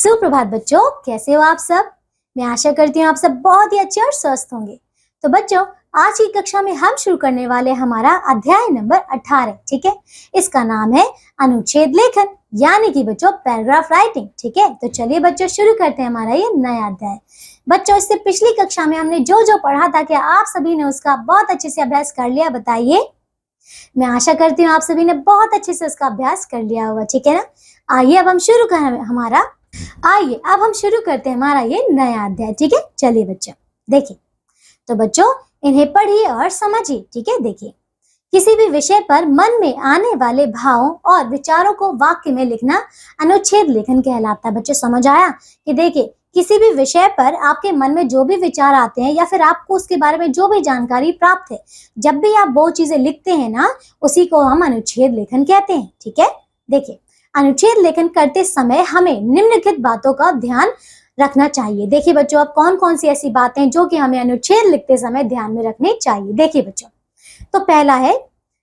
सुप्रभात बच्चों, कैसे हो आप सब। मैं आशा करती हूँ आप सब बहुत ही अच्छे और स्वस्थ होंगे। तो बच्चों, आज की कक्षा में हम शुरू करने वाले हमारा अध्याय नंबर 18। ठीक है, इसका नाम है अनुच्छेद लेखन, यानी कि बच्चों पैराग्राफ राइटिंग। ठीक है, तो चलिए बच्चों शुरू करते हैं हमारा ये नया अध्याय। बच्चों, इससे पिछली कक्षा में हमने जो जो पढ़ा था, क्या आप सभी ने उसका बहुत अच्छे से अभ्यास कर लिया? बताइए। मैं आशा करती हूँ आप सभी ने बहुत अच्छे से उसका अभ्यास कर लिया होगा। ठीक है ना। आइए अब हम शुरू करते हैं हमारा ये नया अध्याय। ठीक है, चलिए बच्चों देखिए। तो बच्चों, इन्हें पढ़िए और समझिए। ठीक है, देखिए, किसी भी विषय पर मन में आने वाले भावों और विचारों को वाक्य में लिखना अनुच्छेद लेखन कहलाता है। बच्चों समझ आया कि देखिए, किसी भी विषय पर आपके मन में जो भी विचार आते हैं या फिर आपको उसके बारे में जो भी जानकारी प्राप्त है, जब भी आप वो चीजें लिखते हैं ना, उसी को हम अनुच्छेद लेखन कहते हैं। ठीक है, देखिए, अनुच्छेद लेखन करते समय हमें निम्नलिखित बातों का ध्यान रखना चाहिए। देखिए बच्चों, अब कौन कौन सी ऐसी बातें जो कि हमें अनुच्छेद लिखते समय ध्यान में रखनी चाहिए। देखिए बच्चों, तो पहला है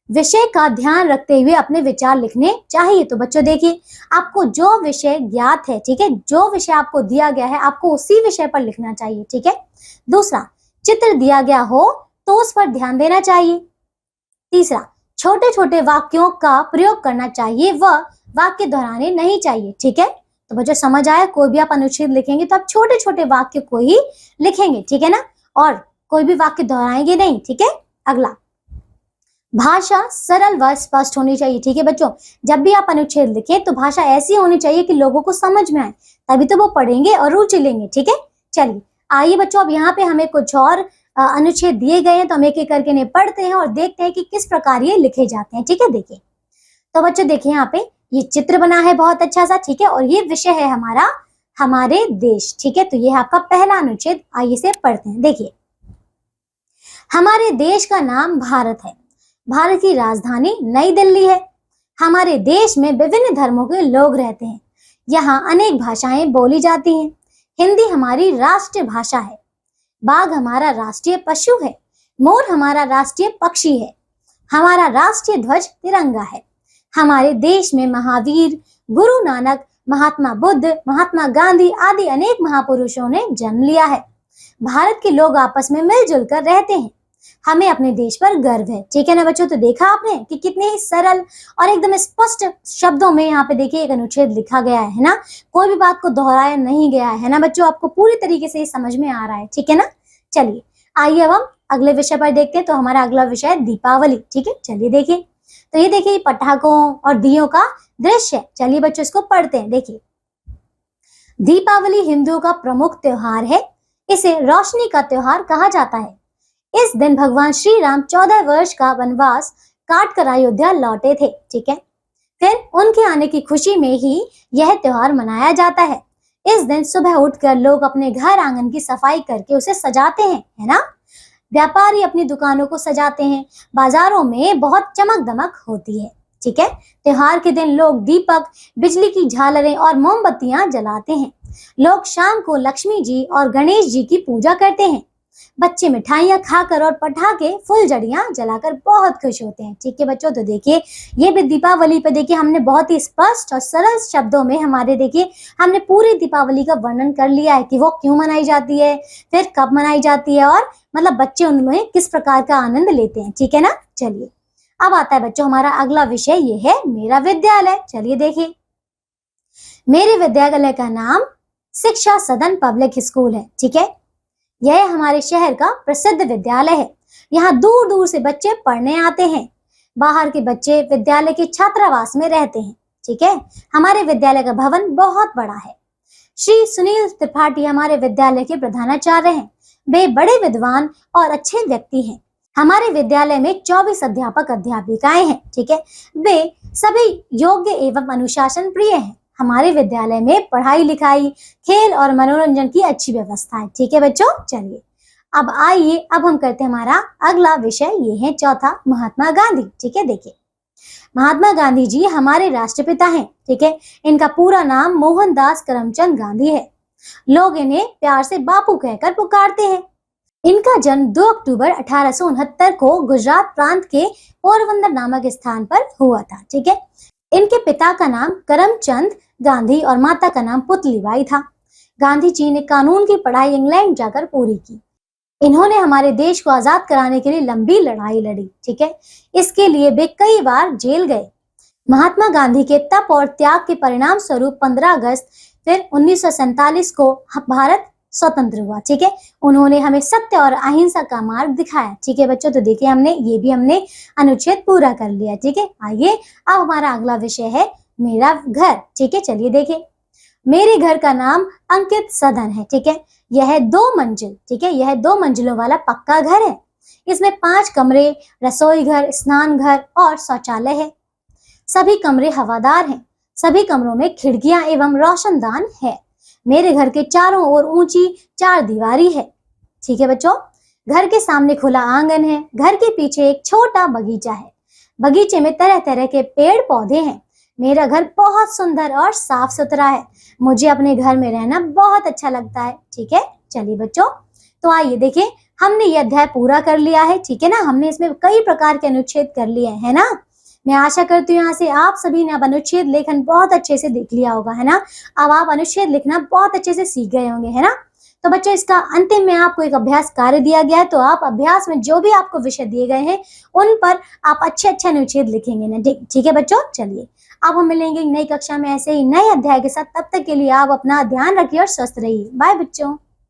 विषय का ध्यान रखते हुए अपने विचार लिखने चाहिए। तो बच्चों देखिए, आपको जो विषय ज्ञात है, ठीक है, जो विषय आपको दिया गया है, आपको उसी विषय पर लिखना चाहिए। ठीक है। दूसरा, चित्र दिया गया हो तो उस पर ध्यान देना चाहिए। तीसरा, छोटे छोटे वाक्यों का प्रयोग करना चाहिए, वह वाक्य दोहराने नहीं चाहिए। ठीक है, तो बच्चों समझ आया, कोई भी आप अनुच्छेद लिखेंगे तो आप छोटे छोटे वाक्य को ही लिखेंगे। ठीक है ना, और कोई भी वाक्य दोहराएंगे नहीं। ठीक है। अगला, भाषा सरल व स्पष्ट होनी चाहिए। ठीक है बच्चों, जब भी आप अनुच्छेद लिखें तो भाषा ऐसी होनी चाहिए कि लोगों को समझ में आए, तभी तो वो पढ़ेंगे और रुचि लेंगे। ठीक है, चलिए आइए बच्चों, अब यहाँ पे हमें कुछ और अनुच्छेद दिए गए हैं, तो हम एक एक करके इन्हें पढ़ते हैं और देखते हैं कि किस प्रकार ये लिखे जाते हैं। ठीक है, देखिए, तो बच्चों देखिए, यहाँ पे ये चित्र बना है बहुत अच्छा सा। ठीक है, और ये विषय है हमारा हमारे देश। ठीक है, तो ये है आपका पहला अनुच्छेद। आइए इसे पढ़ते हैं। देखिए, हमारे देश का नाम भारत है। भारत की राजधानी नई दिल्ली है। हमारे देश में विभिन्न धर्मों के लोग रहते हैं। यहाँ अनेक भाषाएं बोली जाती हैं। हिंदी हमारी राष्ट्रीय भाषा है। बाघ हमारा राष्ट्रीय पशु है। मोर हमारा राष्ट्रीय पक्षी है। हमारा राष्ट्रीय ध्वज तिरंगा है। हमारे देश में महावीर, गुरु नानक, महात्मा बुद्ध, महात्मा गांधी आदि अनेक महापुरुषों ने जन्म लिया है। भारत के लोग आपस में मिलजुल कर रहते हैं। हमें अपने देश पर गर्व है। ठीक है ना बच्चों, तो देखा आपने कि कितने ही सरल और एकदम स्पष्ट शब्दों में यहाँ पे देखिए एक अनुच्छेद लिखा गया है ना। कोई भी बात को दोहराया नहीं गया है ना बच्चों, आपको पूरी तरीके से समझ में आ रहा है। ठीक है ना, चलिए आइए अब हम अगले विषय पर देखते हैं। तो हमारा अगला विषय है दीपावली। ठीक है, चलिए देखिए, तो ये देखिए पटाखों और दियों का दृश्य है। चलिए बच्चों इसको पढ़ते हैं। देखिए, दीपावली हिंदुओं का प्रमुख त्योहार है। इसे रोशनी का त्योहार कहा जाता है। इस दिन भगवान श्री राम 14 वर्ष का वनवास काट कर अयोध्या लौटे थे। ठीक है, फिर उनके आने की खुशी में ही यह त्योहार मनाया जाता है। इस दिन सुबह उठकर लोग अपने घर आंगन की सफाई करके उसे सजाते हैं, है ना। व्यापारी अपनी दुकानों को सजाते हैं। बाजारों में बहुत चमक दमक होती है। ठीक है, त्योहार के दिन लोग दीपक, बिजली की झालरें और मोमबत्तियां जलाते हैं। लोग शाम को लक्ष्मी जी और गणेश जी की पूजा करते हैं। बच्चे मिठाइयाँ खाकर और पटाखे, फुलझड़ियाँ जलाकर बहुत खुश होते हैं। ठीक है बच्चों, तो देखिए, ये भी दीपावली पे देखिए हमने बहुत ही स्पष्ट और सरल शब्दों में हमने पूरी दीपावली का वर्णन कर लिया है कि वो क्यों मनाई जाती है, फिर कब मनाई जाती है, और मतलब बच्चे उनमें किस प्रकार का आनंद लेते हैं। ठीक है ना, चलिए अब आता है बच्चों हमारा अगला विषय, ये है मेरा विद्यालय। चलिए देखिए, मेरे विद्यालय का नाम शिक्षा सदन पब्लिक स्कूल है। ठीक है, यह हमारे शहर का प्रसिद्ध विद्यालय है। यहाँ दूर दूर से बच्चे पढ़ने आते हैं। बाहर के बच्चे विद्यालय के छात्रावास में रहते हैं। ठीक है, हमारे विद्यालय का भवन बहुत बड़ा है। श्री सुनील त्रिपाठी हमारे विद्यालय के प्रधानाचार्य हैं। वे बड़े विद्वान और अच्छे व्यक्ति हैं। हमारे विद्यालय में 24 अध्यापक अध्यापिकाएं हैं। ठीक है, वे सभी योग्य एवं अनुशासन प्रिय हैं। हमारे विद्यालय में पढ़ाई लिखाई, खेल और मनोरंजन की अच्छी व्यवस्था है। ठीक है बच्चों, चलिए अब आइए अब हम करते हैं हमारा अगला विषय, ये है चौथा, महात्मा गांधी। ठीक है, देखिए, महात्मा गांधी जी हमारे राष्ट्रपिता हैं। ठीक है, इनका पूरा नाम मोहनदास करमचंद गांधी है। लोग इन्हें प्यार से बापू कहकर पुकारते हैं। इनका जन्म 2 अक्टूबर 1869 को गुजरात प्रांत के पोरबंदर नामक स्थान पर हुआ था। ठीक है, इनके पिता का नाम करमचंद गांधी और माता का नाम पुतलीबाई था। गांधी जी ने कानून की पढ़ाई इंग्लैंड जाकर पूरी की। इन्होंने हमारे देश को आजाद कराने के लिए लंबी लड़ाई लड़ी, ठीक है। इसके लिए वे कई बार जेल गए। महात्मा गांधी के तप और त्याग के परिणाम स्वरूप 15 अगस्त फिर 1947 को भारत स्वतंत्र हुआ, ठीक है। उन्होंने हमें सत्य और अहिंसा का मार्ग दिखाया, ठीक है बच्चों। तो देखिए हमने अनुच्छेद पूरा कर लिया, ठीक है। आइए अब हमारा अगला विषय है मेरा घर, ठीक है। चलिए देखिए, मेरे घर का नाम अंकित सदन है, ठीक है। यह 2 मंजिल, ठीक है, यह 2 मंजिलों वाला पक्का घर है। इसमें 5 कमरे, रसोई घर, स्नान घर और शौचालय है। सभी कमरे हवादार हैं। सभी कमरों में खिड़कियां एवं रोशनदान है। मेरे घर के चारों ओर ऊंची 4 दीवारी है, ठीक है बच्चों। घर के सामने खुला आंगन है। घर के पीछे एक छोटा बगीचा है। बगीचे में तरह तरह के पेड़ पौधे हैं। मेरा घर बहुत सुंदर और साफ सुथरा है। मुझे अपने घर में रहना बहुत अच्छा लगता है, ठीक है। चलिए बच्चों, तो आइए देखिए, हमने ये अध्याय पूरा कर लिया है, ठीक है ना। हमने इसमें कई प्रकार के अनुच्छेद कर लिए है ना। मैं आशा करती हूँ यहाँ से आप सभी ने अब अनुच्छेद लेखन बहुत अच्छे से देख लिया होगा, है ना। अब आप अनुच्छेद लिखना बहुत अच्छे से सीख गए होंगे, है ना। तो बच्चों, इसका अंतिम में आपको एक अभ्यास कार्य दिया गया है। तो आप अभ्यास में जो भी आपको विषय दिए गए हैं उन पर आप अच्छे अनुच्छेद लिखेंगे ना, ठीक है बच्चों। चलिए अब हम मिलेंगे नई कक्षा में ऐसे ही नए अध्याय के साथ। तब तक के लिए आप अपना ध्यान रखिए और स्वस्थ रहिए। बाय बच्चों।